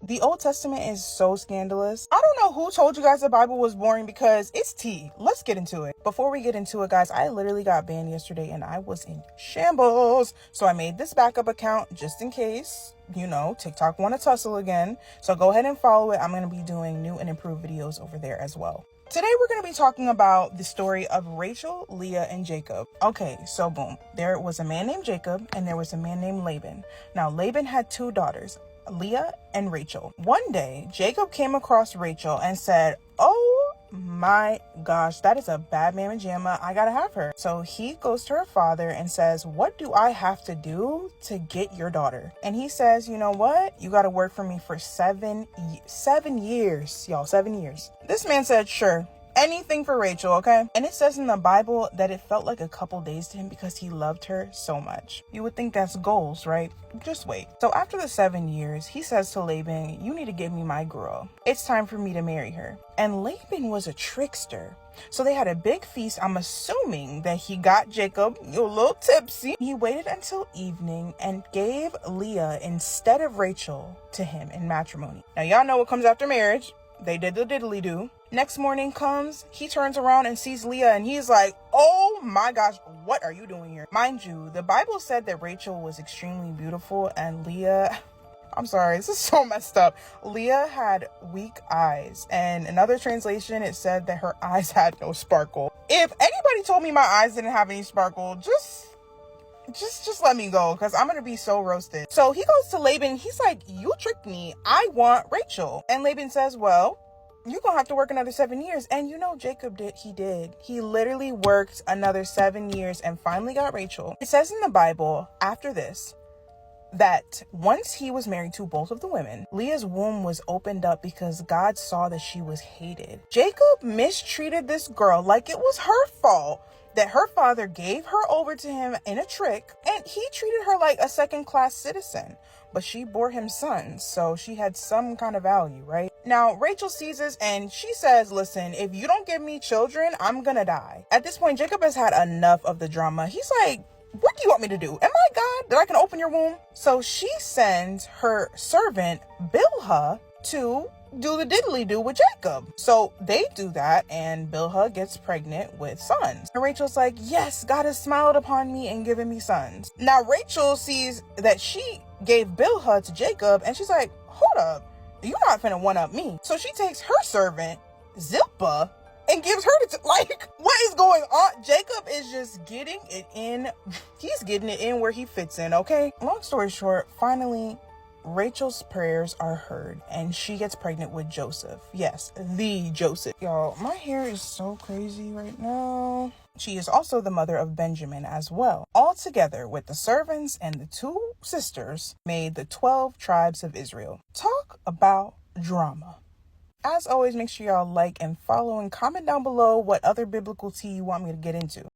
The Old Testament is so scandalous. I don't know who told you guys the Bible was boring because it's tea. Let's get into it. Before we get into it, guys, I literally got banned yesterday and I was in shambles. So I made this backup account just in case, TikTok want to tussle again. So go ahead and follow it. I'm going to be doing new and improved videos over there as well. Today, we're going to be talking about the story of Rachel, Leah, and Jacob. Okay, so boom. There was a man named Jacob and there was a man named Laban. Now, Laban had two daughters, Leah and Rachel. One day, Jacob came across Rachel and said, "Oh my gosh, that is a bad mamma jamma. I gotta have her." So he goes to her father and says, "What do I have to do to get your daughter?" And he says, "You know what? You gotta work for me for 7 years, y'all, 7 years." This man said, "Sure. Anything for Rachel, okay?" And it says in the Bible that it felt like a couple days to him because he loved her so much. You would think that's goals, right? Just wait. So after the 7 years, he says to Laban, "You need to give me my girl. It's time for me to marry her." And Laban was a trickster. So they had a big feast. I'm assuming that he got Jacob a little tipsy. He waited until evening and gave Leah instead of Rachel to him in matrimony. Now y'all know what comes after marriage. They did the diddly-do. Next morning comes, he turns around and sees Leah and he's like, "Oh my gosh, what are you doing here?" Mind you, the Bible said that Rachel was extremely beautiful and Leah, I'm sorry, this is so messed up. Leah had weak eyes, and another translation, it said that her eyes had no sparkle. If anybody told me my eyes didn't have any sparkle, just let me go, because I'm gonna be so roasted. So he goes to Laban. He's like, "You tricked me. I want Rachel." And Laban says, "Well, you're gonna have to work another 7 years." And Jacob did. He literally worked another 7 years and finally got Rachel. It says in the Bible after this that once he was married to both of the women, Leah's womb was opened up because God saw that she was hated. Jacob mistreated this girl like it was her fault that her father gave her over to him in a trick, and he treated her like a second-class citizen. But she bore him sons, so she had some kind of value, right? Now, Rachel sees this and she says, "Listen, if you don't give me children, I'm gonna die." At this point, Jacob has had enough of the drama. He's like, "What do you want me to do? Am I God that I can open your womb?" So she sends her servant, Bilhah, to do the diddly-do with Jacob. So they do that, and Bilhah gets pregnant with sons. And Rachel's like, "Yes, God has smiled upon me and given me sons." Now, Rachel sees that she gave Bilhah to Jacob, and she's like, "Hold up, you're not finna one-up me." So she takes her servant, Zilpah, and gives her to, what is going on? Jacob is just getting it in. He's getting it in where he fits in, okay? Long story short, finally, Rachel's prayers are heard and she gets pregnant with Joseph. Yes, the Joseph. Y'all, my hair is so crazy right now. She is also the mother of Benjamin as well. All together with the servants and the two sisters made the 12 tribes of Israel. Talk about drama. As always, make sure y'all like and follow and comment down below what other biblical tea you want me to get into.